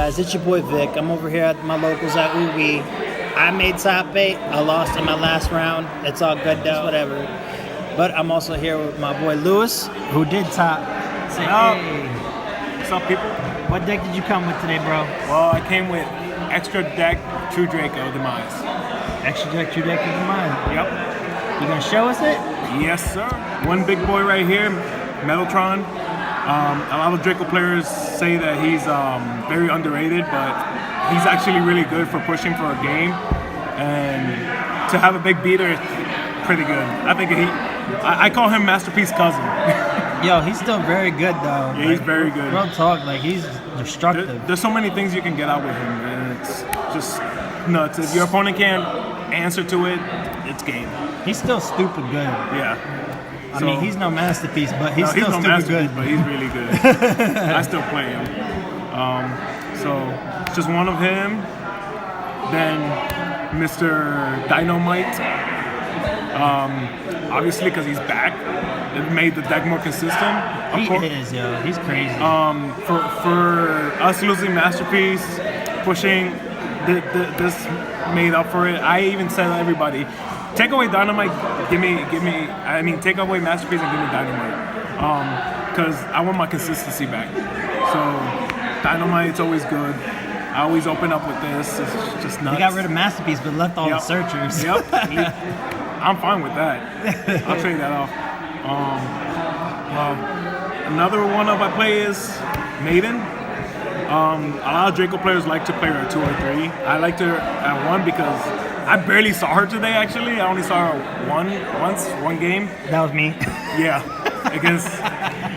guys? It's your boy Vic. I'm over here at my locals at Ubi. I made top 8. I lost in my last round. It's all good though, whatever. But I'm also here with my boy Lewis, who did top. Say hey. What's up, people? What deck did you come with today, bro? Well, I came with extra deck True Draco Demise. Extra deck, True Deck, Demise. Yep. You gonna show us it? Yes, sir. One big boy right here, Metaltron. A lot of Draco players say that he's very underrated, but he's actually really good for pushing for a game. And to have a big beater is pretty good. I think I call him Masterpiece Cousin. Yo, he's still very good though. Yeah, he's very good. Real talk, like he's destructive. There's so many things you can get out with him, and it's just nuts. If your opponent can't answer to it, it's game. He's still stupid good. Yeah. I mean, he's no masterpiece, but he's still no stupid good. But he's really good. I still play him. So it's just one of him. Then Mr. Dynamite. Obviously, because he's back, it made the deck more consistent. He is, yo. He's crazy. For us losing Masterpiece, pushing this made up for it. I even said to everybody, take away Dynamite, take away Masterpiece and give me Dynamite. Because I want my consistency back. So Dynamite's always good. I always open up with this. It's just nuts. You got rid of Masterpiece, but left all the searchers. Yep. I'm fine with that. I'll trade that off. Well, another one up I play is Maiden. A lot of Draco players like to play her at 2 or 3. I liked her at 1 because I barely saw her today, actually. I only saw her one game. That was me. Yeah.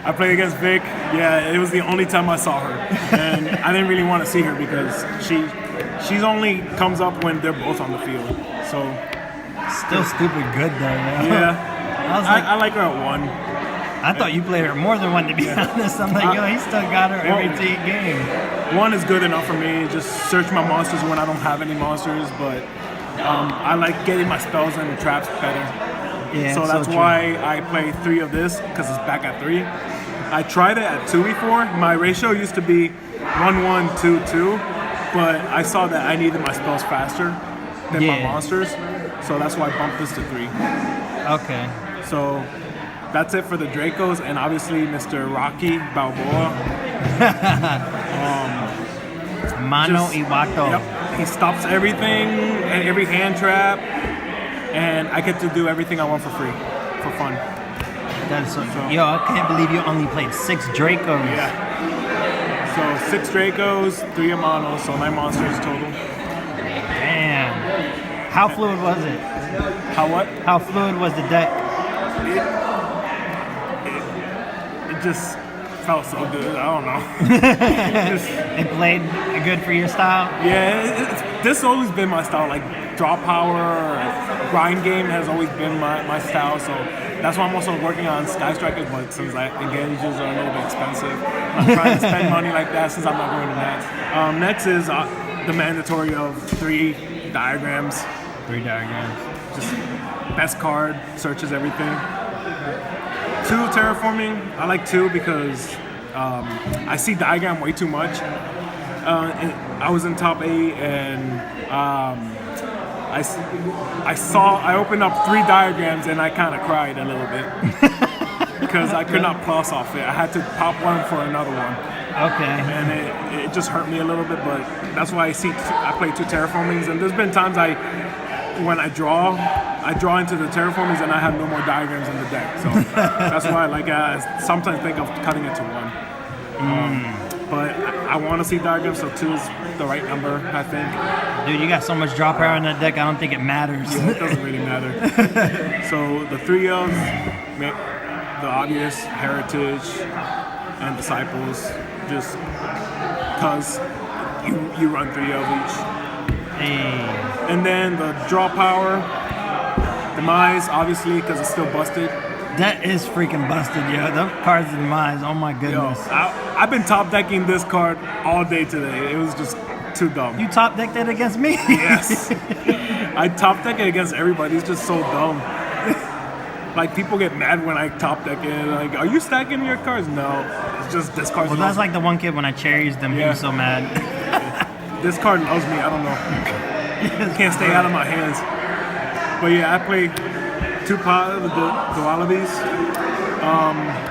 I played against Vic. Yeah, it was the only time I saw her. And I didn't really want to see her because she's only comes up when they're both on the field. So still stupid good though, man. Yeah. I like her at 1. I thought you played her more than 1, to be honest. I'm like, yo, he still got her every game. 1 is good enough for me. Just search my monsters when I don't have any monsters, but I like getting my spells and traps better. Yeah, so that's why I play 3 of this, because it's back at 3. I tried it at 2 before. My ratio used to be 1-1, 2-2, but I saw that I needed my spells faster than my monsters, so that's why I bumped this to 3. Okay. So that's it for the Dracos, and obviously Mr. Rocky Balboa. Mano Iwato. Yep. He stops everything and every hand trap, and I get to do everything I want for free, for fun. That's so yo, I can't believe you only played 6 Dracos. Yeah. So 6 Dracos, 3 Amanos, so 9 monsters total. Damn. How fluid was it? How what? How fluid was the deck? It just felt so good. I don't know. It played good for your style? Yeah, this has always been my style. Like draw power, grind game has always been my style. So that's why I'm also working on Sky Strikers, but since engages are a little bit expensive, I'm trying to spend money like that since I'm not going to Nets. Next is the mandatory of 3 diagrams. 3 diagrams. Just best card, searches everything. 2 terraforming. I like 2 because I see diagram way too much. I was in top 8 and I opened up 3 diagrams and I kind of cried a little bit because I could not plus off it. I had to pop one for another one. Okay. And it just hurt me a little bit, but that's why I play 2 terraformings, and there's been times when I draw into the terraformings and I have no more diagrams in the deck. So that's why I sometimes think of cutting it to 1. But I want to see diagrams, so 2 is the right number, I think. Dude, you got so much draw power in that deck, I don't think it matters. Yeah, it doesn't really matter. So the 3 of the obvious, Heritage and Disciples, just because you run 3 of each. Hey. And then the draw power, Demise, obviously, because it's still busted. That is freaking busted, yo. Those cards in Demise, oh my goodness. Yo, I've been top decking this card all day today. It was just too dumb. You top decked it against me? Yes. I top deck it against everybody. It's just so dumb. Like, people get mad when I top deck it. Like, are you stacking your cards? No. It's just discards. Well, that's like the one kid when I cherries them. He was so mad. this card loves me. I don't know. Can't stay out of my hands. But yeah, I play 2 dualities.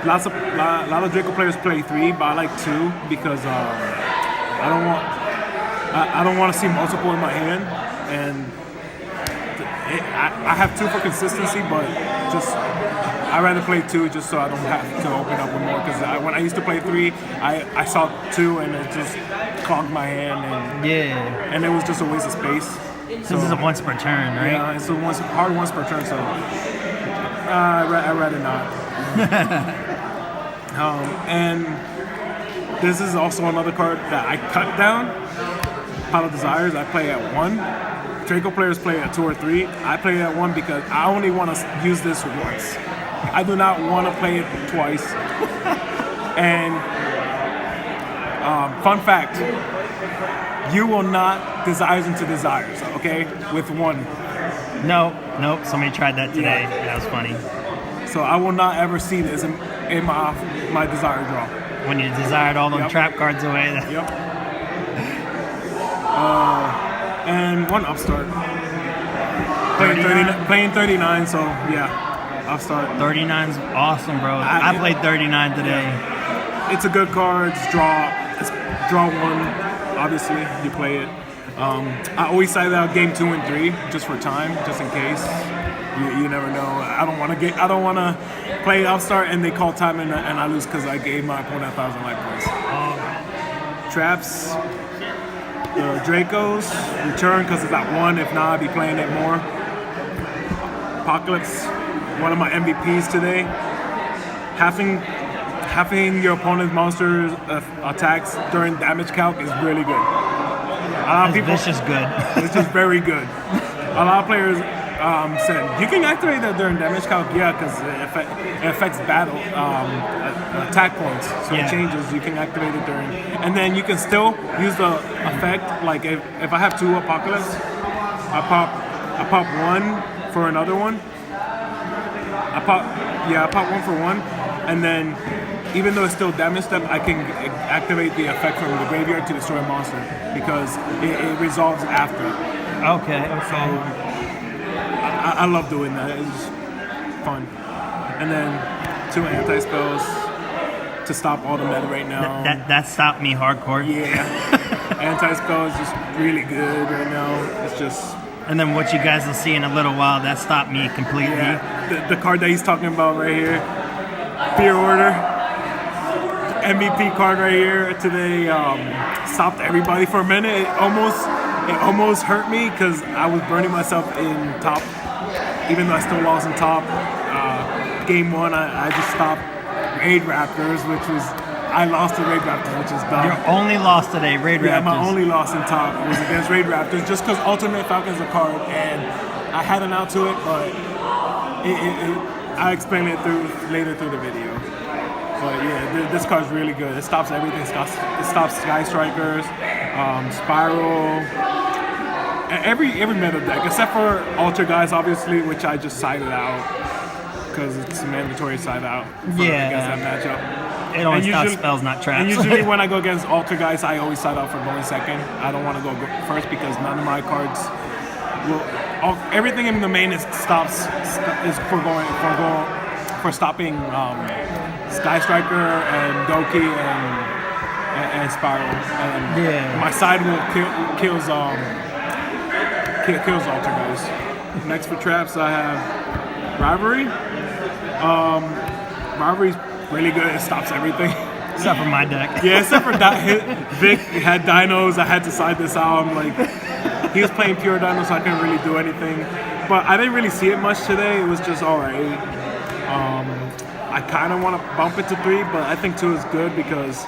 Lot of Draco players play 3, but I like 2 because I don't want to see multiple in my hand, and I have 2 for consistency, but just I rather play 2 just so I don't have to open up with more. Because when I used to play 3, I saw 2 and it just clogged my hand, and it was just a waste of space. So this is a once per turn, right? Yeah, it's hard once per turn, so I'd rather not. And this is also another card that I cut down. Pile of Desires, I play at 1. Draco players play at 2 or 3. I play at 1 because I only want to use this once. I do not want to play it twice. And fun fact, you will not Desires into Desires, okay? With 1. Nope. Somebody tried that today. Yeah. That was funny. So I will not ever see this in my Desire draw. When you desired all them trap cards away. Yep. And 1 upstart. Playing 39, so yeah, upstart. 39's awesome, bro. I played 39 today. Yeah. It's a good card. It's draw 1. Obviously, you play it. I always side out game 2 and 3 just for time, just in case. You never know. I don't want to play upstart and they call time and I lose because I gave my opponent 1,000 life points. Traps. The Dracos return because it's at 1. If not, I'd be playing it more. Apocalypse, one of my MVPs today. Having your opponent's monsters attacks during damage calc is really good. A lot of people, vicious good. It's just very good. A lot of players said you can activate that during damage calc. Yeah, because it affects battle attack points, so it changes. You can activate it during, and then you can still use the effect. Like if I have 2 Apocalypse, I pop 1 for another one. I pop 1 for 1, and then even though it's still damage step, I can activate the effect from the graveyard to destroy a monster because it resolves after. Okay. So I love doing that. It's fun. And then 2 anti-spells to stop all the meta right now. That stopped me hardcore. Yeah. Anti-spell is just really good right now. It's just... And then what you guys will see in a little while, that stopped me completely. Yeah. The card that he's talking about right here. Fear Order. MVP card right here today. Stopped everybody for a minute. It almost hurt me because I was burning myself in top. Even though I still lost in top. Game 1, I just stopped Raid Raptors, which was... I lost to Raid Raptors, which is dumb. Your only loss today, Raid Raptors. Yeah, my only loss in top was against Raid Raptors, just because Ultimate Falcon's a card, and I had an out to it, but I explain it later through the video. But yeah, this card's really good. It stops everything. It stops Sky Strikers, Spiral, every meta deck, except for Ultra Guys, obviously, which I just sided out, because it's mandatory side out against that matchup. It only stops spells, not traps. And usually when I go against Ultra Guys, I always side out for going second. I don't want to go first because none of my cards will... everything in the main is for stopping Sky Striker and Doki and Spiral. And my side will kills Ultra Guys. Next for traps, I have Rivalry. Rivalry's really good. It stops everything. Except for my deck. Yeah, except for Vic had dinos. I had to side this out. I'm like, he was playing pure dinos, so I couldn't really do anything. But I didn't really see it much today. It was just all right. I kind of want to bump it to 3, but I think 2 is good because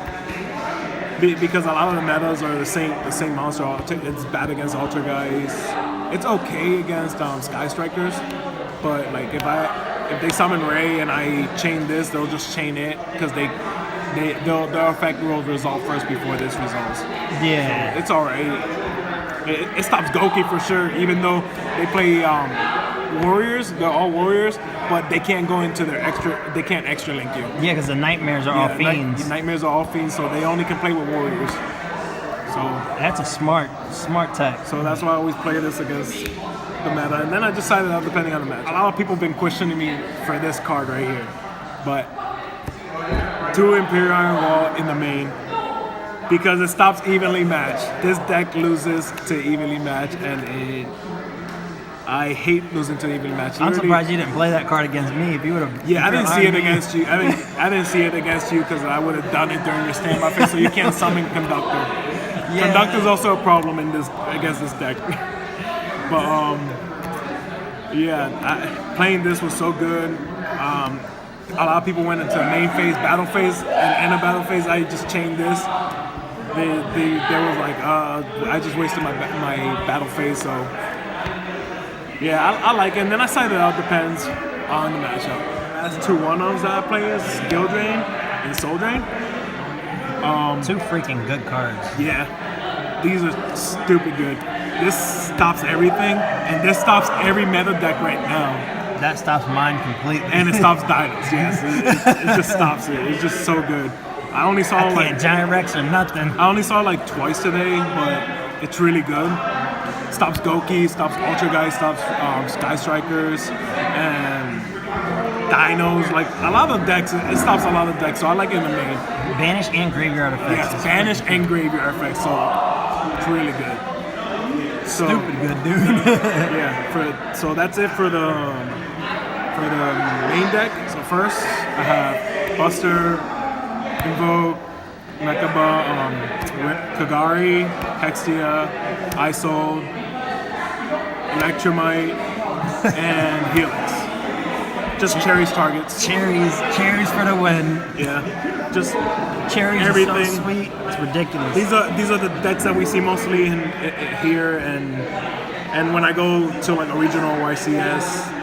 a lot of the metas are the same monster. It's bad against Ultra Guys. It's okay against Sky Strikers, but like if they summon Ray and I chain this, they'll just chain it because their effect will resolve first before this resolves. Yeah, so it's alright. It stops Goki for sure, even though they play warriors. They're all warriors, but they can't go into their extra. They can't extra link you. Yeah, because the nightmares are all fiends. Nightmares are all fiends, so they only can play with warriors. So That's a smart tech. So that's why I always play this against the meta. And then I decided out depending on the match. A lot of people have been questioning me for this card right here. But 2 Imperial Iron Wall in the main because it stops evenly match. This deck loses to evenly match and I hate losing to evenly match. I'm surprised you didn't play that card against me. If you would have, Yeah, I didn't see it against you. I didn't see it against you because I would have done it during your standby phase. So you can't summon Conductor. Yeah. Conductor's also a problem in this against this deck. But playing this was so good. A lot of people went into main phase, battle phase, and in a battle phase, I just chained this. They was like, I just wasted my battle phase, so yeah, I like it. And then I cited out depends on the matchup. That's 2 1-ofs that I play is Skill Drain and Soul Drain. 2 freaking good cards. Yeah, these are stupid good. This stops everything, and this stops every meta deck right now. That stops mine completely. And it stops Dinos, yes. It just stops it. It's just so good. I only saw Giant Rex or nothing. I only saw like twice today, but it's really good. Stops Goki, stops Ultra Guys, stops Sky Strikers, and Dinos. Like a lot of decks, it stops a lot of decks, so I like it in the main. Banish and graveyard effects. Yes, Banish and graveyard effects, so it's really good. So, Stupid good, dude. yeah. So that's it for the main deck. So first, I have Buster, Invoke, Mechaba, Kagari, Hexia, Isold, Electromite, and Helix. Just cherries targets. Cherries for the win. Yeah, just Cherries everything. are so sweet. It's ridiculous. These are the decks that we see mostly here, and when I go to like a regional YCS,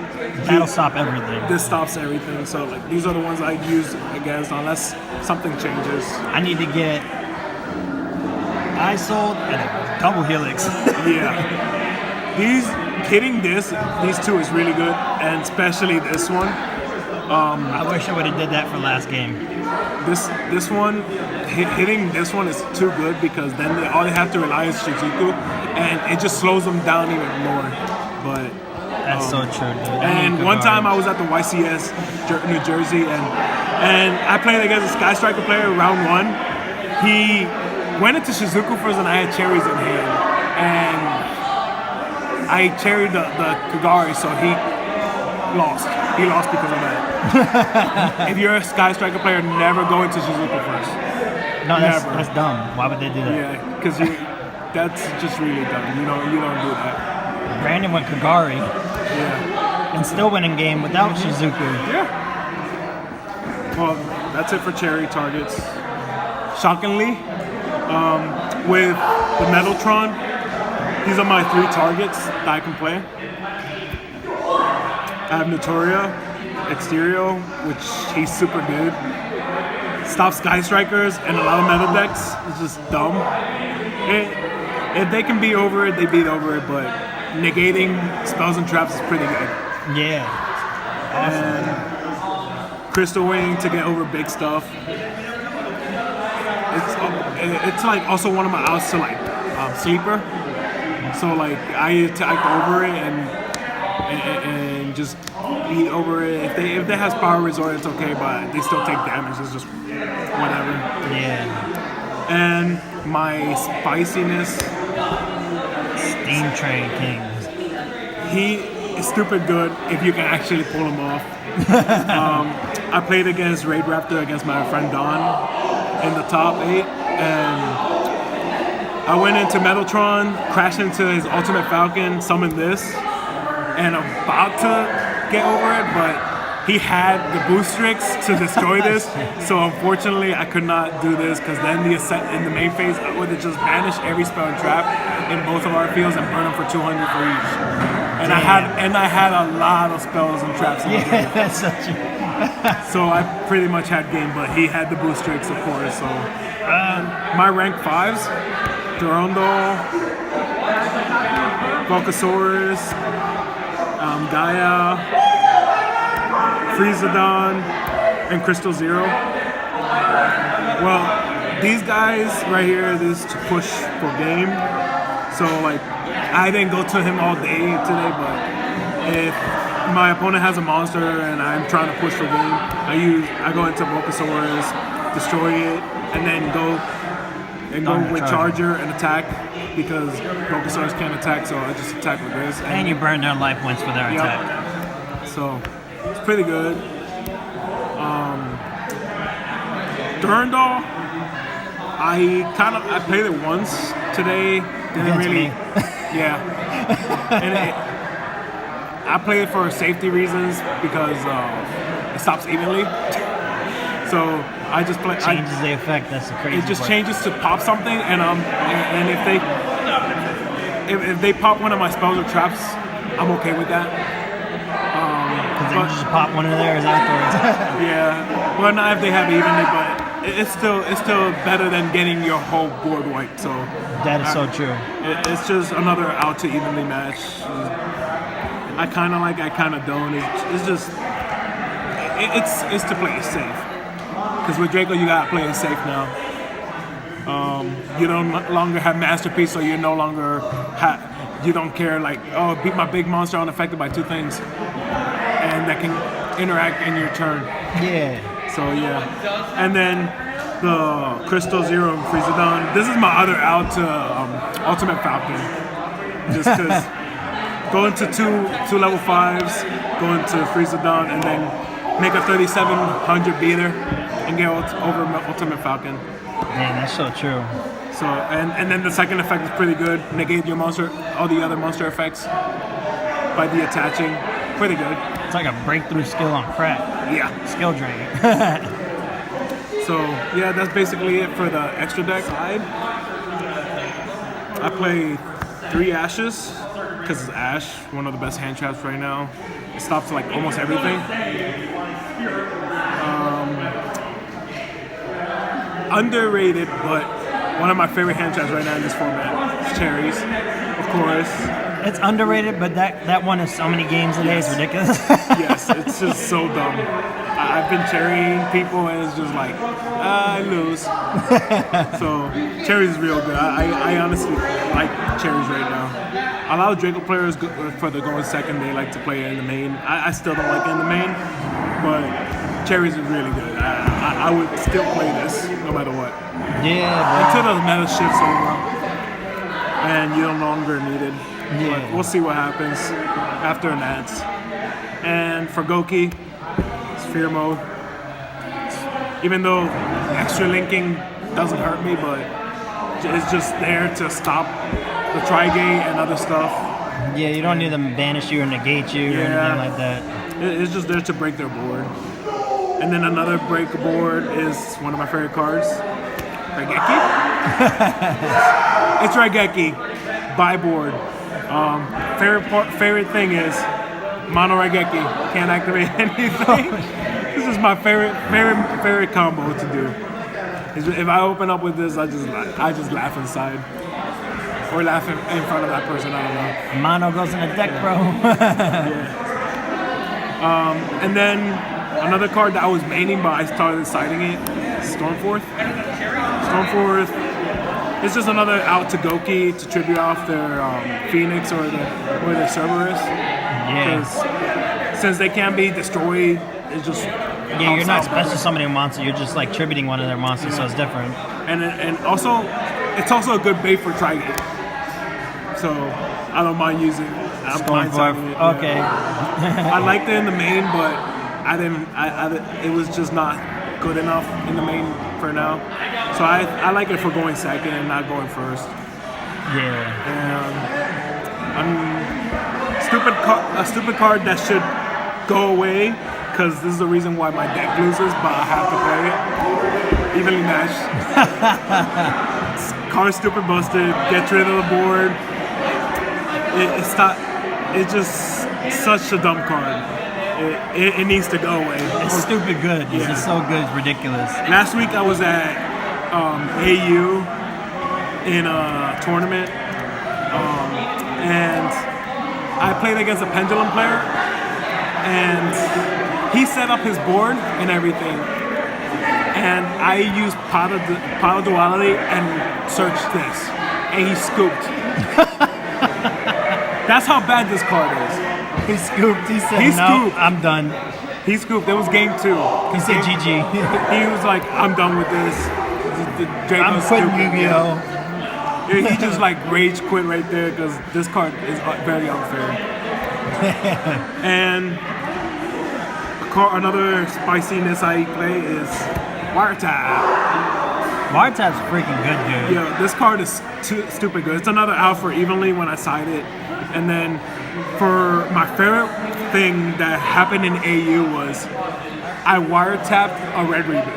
That'll stop everything. this stops everything. So like these are the ones I use against unless something changes. I need to get Isold and a double Helix. Yeah. Hitting these 2 is really good, and especially this one. I wish I would have did that for last game. This one, hitting this one is too good because then all they have to rely is Shizuku, and it just slows them down even more. But That's so true, dude. and one time I was at the YCS New Jersey, and I played against a Sky Striker player round 1. He went into Shizuku first, and I had cherries in hand, and I cherried the Kagari, so he lost. He lost because of that. If you're a Sky Striker player, never go into Shizuku first. No, that's dumb. Why would they do that? Yeah, because that's just really dumb. You don't do that. Brandon went Kagari Yeah. and still winning game without Shizuku. Yeah. Well, that's it for cherry targets. Shockingly, with the Metaltron, these are my 3 targets that I can play. I have Notoria, Exterior, which he's super good. Stop Sky Strikers and a lot of metal decks. It's just dumb. If they can beat over it, they beat over it, but negating spells and traps is pretty good. Yeah. Awesome. And Crystal Wing to get over big stuff. It's like also one of my outs to like Sleeper. So like I attack over it and just beat over it. If they has Power Resort, it's okay, but they still take damage. It's just whatever. Yeah. And my spiciness. Steam Train Kings. He is stupid good if you can actually pull him off. I played against Raid Raptor against my friend Don in the top 8, and I went into Metaltron, crashed into his Ultimate Falcon, summoned this, and about to get over it, but he had the Boostrix to destroy this, so unfortunately I could not do this, because then in the main phase, I would have just banished every spell and trap in both of our fields and burn them for 200 for each. And I had a lot of spells and traps in the game. That's such a... So I pretty much had game, but he had the Boostrix, of course, so... my rank 5s, Durandal, Volcasaurus, Gaia, Friezadon, and Crystal Zero. Well, these guys right here, this to push for game. So like, I didn't go to him all day today, but if my opponent has a monster and I'm trying to push for game, I go into Bulbasaurus, destroy it, and then go with Charger and attack because Bulbasaurus can't attack, so I just attack with this. And you burn their life points for their attack. So it's pretty good. Durandal, I played it once today. Didn't really, yeah. And I play it for safety reasons because it stops evenly. So I just play. Changes the effect. That's the crazy. It just part. changes to pop something, and if they pop one of my spells or traps, I'm okay with that. Because then you just pop one of theirs afterwards. Yeah, well, not if they have evenly, but it's still better than getting your whole board wiped. So that is so true. It's just another out to evenly match. I kind of like, I kind of don't. It's just it's to play it safe. Because with Draco, you gotta play it safe now. You don't longer have Masterpiece, so you no longer you don't care like, oh, beat my big monster unaffected by 2 things, and that can interact in your turn. Yeah. So yeah, and then the Crystal Zero and Freezadon. This is my other out to Ultimate Falcon, just because going to two level 5s, going to Freezadon, and then make a 3700 beater and get over Ultimate Falcon. Man, that's so true. So and then the second effect is pretty good. Negate your monster, all the other monster effects by detaching. Pretty good. It's like a breakthrough skill on crack. Yeah. Skill drain. So yeah, that's basically it for the extra deck side. I play 3 Ashes because it's Ash, one of the best hand traps right now. It stops like almost everything. Underrated, but one of my favorite hand traps right now in this format is Cherries, of course. It's underrated, but that one is so many games a day, it's ridiculous. Yes, it's just so dumb. I've been cherrying people and it's just like, I lose. So, Cherries is real good. I honestly like Cherries right now. A lot of Draco players, for the going second, they like to play it in the main. I still don't like it in the main, but Cherries is really good. I would still play this no matter what. Yeah, until the meta shifts over and you no longer need it. Yeah. But we'll see what happens after Nats. And for Goki, it's Fear Mode. Even though extra linking doesn't hurt me, but it's just there to stop the Tri-Gate and other stuff. Yeah, you don't need them to banish you or negate you or anything like that. It's just there to break their board. And then another break board is one of my favorite cards, Raigeki. It's Raigeki, buy board. Favorite thing is Mono Raigeki. Can't activate anything. This is my favorite combo to do. If I open up with this, I just laugh inside. Or laugh in front of that person, I don't know. Mono goes in the deck, bro. Yeah. And then another card that I was maining, but I started siding it, Stormforth. Stormforth is just another out to Goki to tribute off their Phoenix or their Cerberus. Yeah. Since they can't be destroyed, it's just... Yeah, you're not special summoning a monster, you're just like tributing one of their monsters, so it's different. And also, it's also a good bait for Tri-Gate. So, I don't mind using it. I'm going for it. Okay. I liked it in the main, but it was just not good enough in the main for now. So I like it for going second and not going first. Yeah. And a stupid card that should go away, because this is the reason why my deck loses, but I have to play it. Evenly matched. Card stupid busted. Get rid of the board. It's just such a dumb card. It needs to go away. It's stupid good. It's just so good, it's ridiculous. Last week I was at AU in a tournament, and I played against a Pendulum player, and he set up his board and everything, and I used Power Duality and searched this, and he scooped. That's how bad this card is. He scooped. He said, He "No, scooped. I'm done." He scooped. It was game 2. He said, "GG." He was like, "I'm done with this." The Draco I'm quitting scooped. Yu-Gi-Oh. He just like rage quit right there because this card is very unfair. And another spiciness I play is Wiretap. Wiretap's freaking good, dude. Yeah, this card is stupid good. It's another out for evenly when I side it. And then for my favorite thing that happened in AU was I wiretapped a red reboot.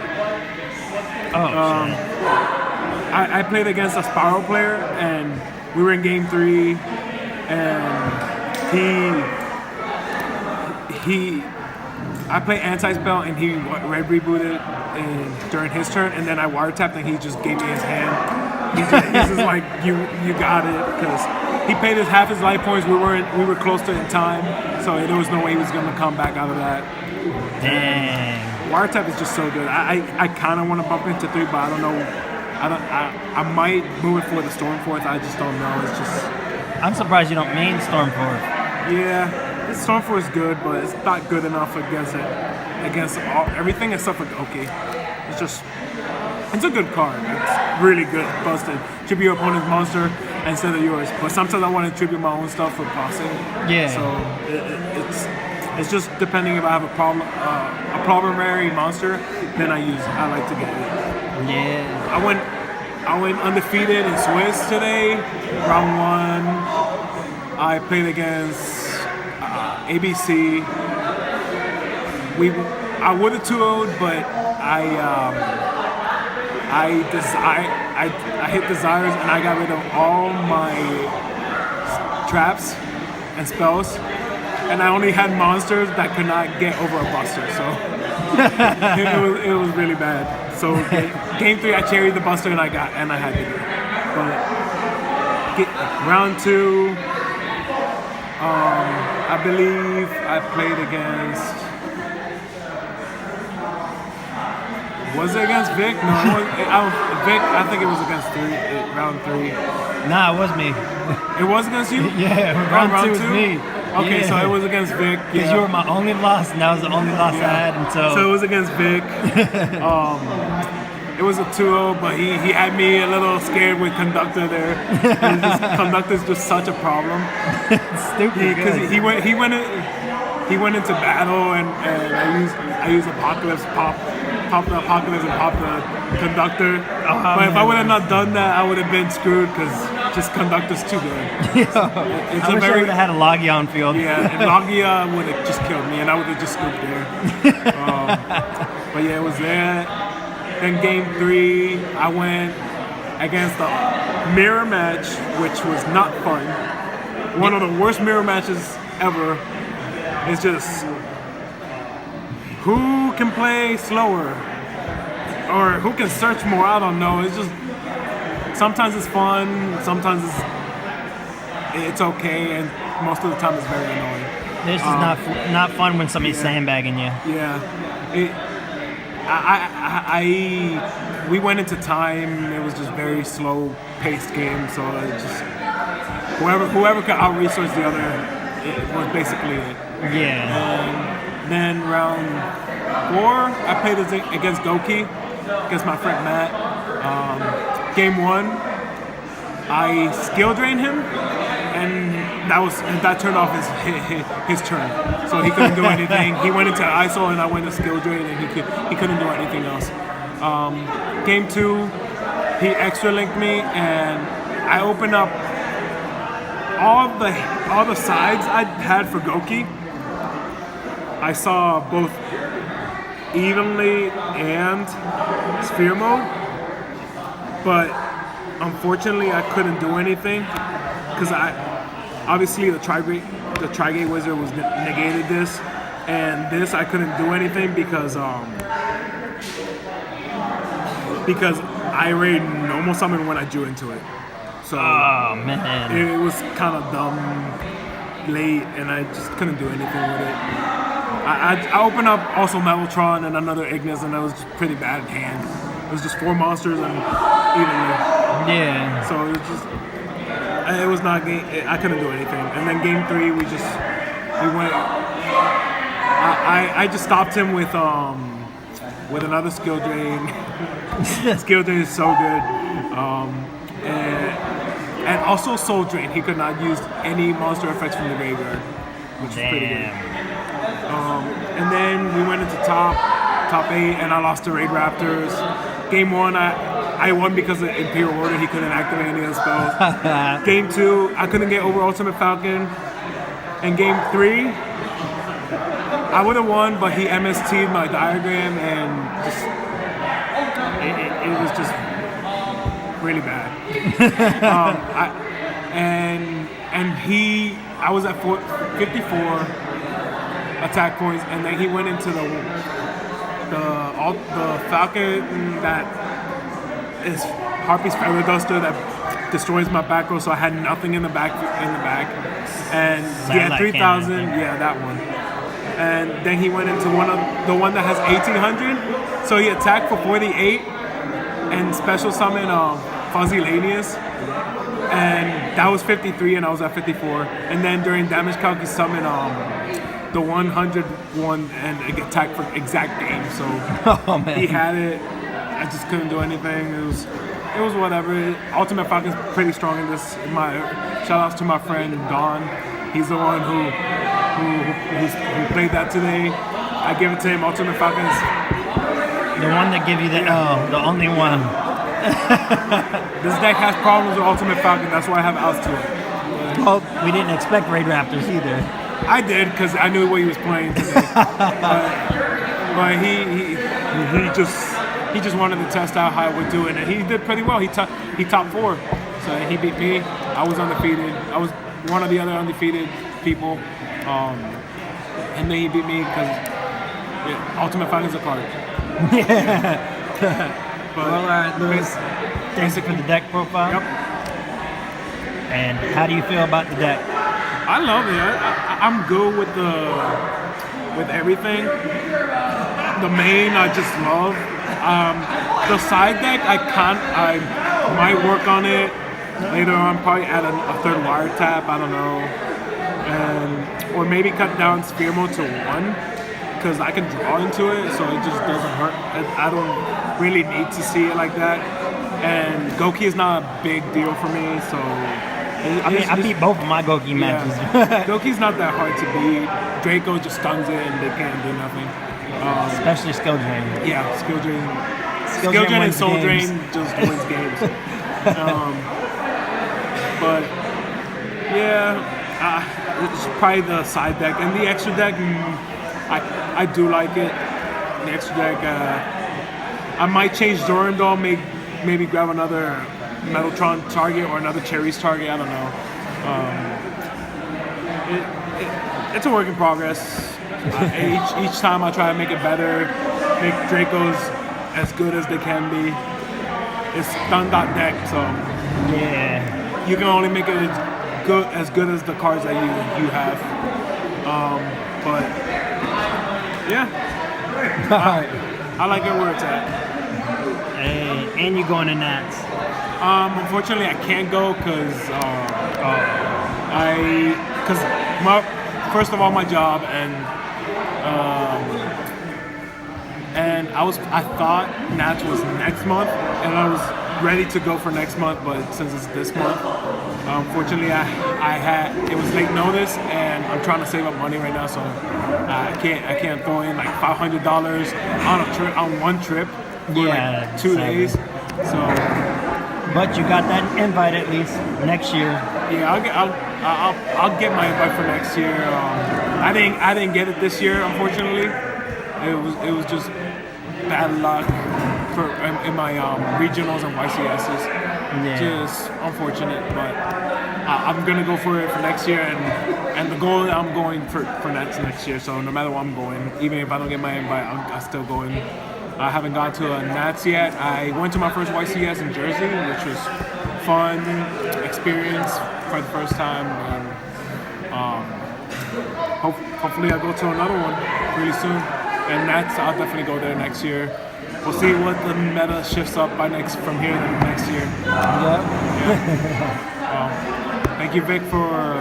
Oh, shit. I played against a Spiral player, and we were in game 3, and I played anti-spell, and he red rebooted during his turn, and then I wiretapped, and he just gave me his hand. He's just like, you got it, because he paid half his life points. We were close to it in time, so there was no way he was gonna come back out of that. Dang. Wiretap is just so good. I kind of want to bump into 3, but I don't know. I might move it for the Stormforth. I just don't know. It's just. I'm surprised you don't main Stormforth. Yeah, this Stormforth is good, but it's not good enough against everything except for Goki. It's a good card. It's really good. Busted. Tribute your opponent's monster instead of yours. But sometimes I want to tribute my own stuff for bossing. Yeah. So it's just depending if I have a problemary monster, then I like to get it. Yeah. I went undefeated in Swiss today. Round 1. I played against ABC. I would have 2-0'd, but I hit desires and I got rid of all my traps and spells, and I only had monsters that could not get over a buster. So it was really bad. So game 3, I carried the buster and I had to do it. But round 2, I believe I played against. Was it against Vic? No, Vic. I think it was against round 3. Nah, it was me. It was against you? Yeah, round 2 was me. Okay, yeah. So it was against Vic. Because you were my only loss, and that was the only loss I had until. So it was against Vic. It was a 2-0, but he had me a little scared with Conductor there. Conductor's just such a problem. Stupid. Because he went into battle, and I used Apocalypse, pop the Apocalypse and pop the Conductor. But if I would have not done that, I would have been screwed because just Conductor's too good. I wish I would have had a Logia on field. Yeah, and Logia would have just killed me, and I would have just scooped there. But yeah, it was that. Then game 3, I went against a mirror match, which was not fun. One of the worst mirror matches ever. It's just who can play slower or who can search more. I don't know. It's just sometimes it's fun, sometimes it's okay, and most of the time it's very annoying. This is not fun when somebody's sandbagging you. Yeah. We went into time. It was just very slow paced game, so it just whoever could out resource the other, it was basically it. Yeah. Then round 4, I played against Goki, against my friend Matt. Game 1, I skill drained him, and that turned off his turn, so he couldn't do anything. He went into ISO, and I went to skill drain, and he couldn't do anything else. Game 2, he extra linked me, and I opened up all the sides I had for Goki. I saw both evenly and sphere mode, but unfortunately I couldn't do anything because obviously the Trigate Wizard was negated this, and this I couldn't do anything because I already normal summoned when I drew into it. So oh man, it was kind of dumb late, and I just couldn't do anything with it. I opened up also Mellotron and another Ignis, and it was just pretty bad in hand. It was just 4 monsters and evenly. Yeah. So it was just, it was not game. I couldn't do anything. And then game 3, we went. I just stopped him with another skill drain. Skill drain is so good. And also soul drain. He could not use any monster effects from the graveyard, which is pretty good. And then we went into top 8, and I lost to Raid Raptors. Game 1, I won because of Imperial Order. He couldn't activate any of the spells. Game 2, I couldn't get over Ultimate Falcon. And game 3, I would have won, but he MST'd my diagram, and just it was just really bad. I was at 54 attack points, and then he went into the Falcon that is Harpy's Feather Duster that destroys my back row, so I had nothing in the back. And he had 3,000. Yeah, that one. And then he went into the one that has 1,800. So he attacked for 48 and special summon Fuzzy Lanius. And that was 53, and I was at 54. And then during damage calc, he summoned the 101 and it attacked for exact game. So he had it. I just couldn't do anything. It was whatever. Ultimate Falcon's pretty strong in this. Shout outs to my friend Don. He's the one who played that today. I give it to him. Ultimate Falcon's the one that give you the only one. This deck has problems with Ultimate Falcon. That's why I have outs to it. Well, we didn't expect Raid Raptors either. I did because I knew what he was playing today. but he just wanted to test out how I would do it, and he did pretty well. He top 4, so he beat me. I was undefeated. I was one of the other undefeated people, and then he beat me because Ultimate Falcon's a card. Yeah. But well, all right, Lewis. Thanks for the deck profile. Yep. And how do you feel about the deck? I love it. I'm good with everything. The main I just love. The side deck I might work on it later on. Probably add a 3rd wiretap. I don't know, or maybe cut down Sphere Mode to 1 because I can draw into it, so it just doesn't hurt. I don't really need to see it like that. And Goki is not a big deal for me, so. I beat both of my Goki matches. Yeah. Goki's not that hard to beat. Draco just stuns it and they can't do nothing. Especially Skill Drain. Yeah, Skill Drain. Skill Drain and Soul Drain just wins games. But yeah, it's probably the side deck. And the extra deck, I do like it. The extra deck, I might change Zorindol, maybe grab another Mellotron target or another Cherries target. I don't know. It's a work in progress. Each time I try to make it better, make Dracos as good as they can be. It's stun.deck, so yeah, you can only make it as good as the cards that you have. But yeah, I like it where it's at. And you going to Nats? Unfortunately, I can't go because first of all, my job and I thought Nats was next month, and I was ready to go for next month, but since it's this month, unfortunately, it was late notice, and I'm trying to save up money right now, so I can't throw in like $500 on one trip for like 2 days. So. But you got that invite at least next year. Yeah, I'll get my invite for next year. I didn't get it this year, unfortunately. It was just bad luck in my regionals and YCSs. Yeah. Just unfortunate, but I'm gonna go for it for next year, and the goal I'm going for Nats next year. So no matter what I'm going, even if I don't get my invite, I'm still going. I haven't gone to a Nats yet. I went to my first YCS in Jersey, which was fun experience for the first time. And, hopefully I go to another one really soon. And I'll definitely go there next year. We'll see what the meta shifts up from here to next year. Yep. Thank you, Vic, for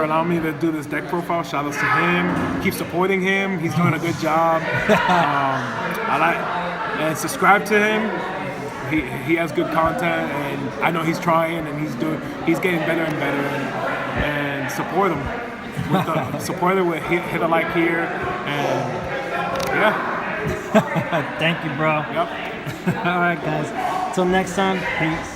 allowing me to do this deck profile. Shout outs to him. Keep supporting him. He's doing a good job. And subscribe to him. He has good content, and I know he's trying, and he's getting better and better. And support him. Support him with hit a like here, and yeah. Thank you, bro. Yep. All right, guys. Till next time. Peace.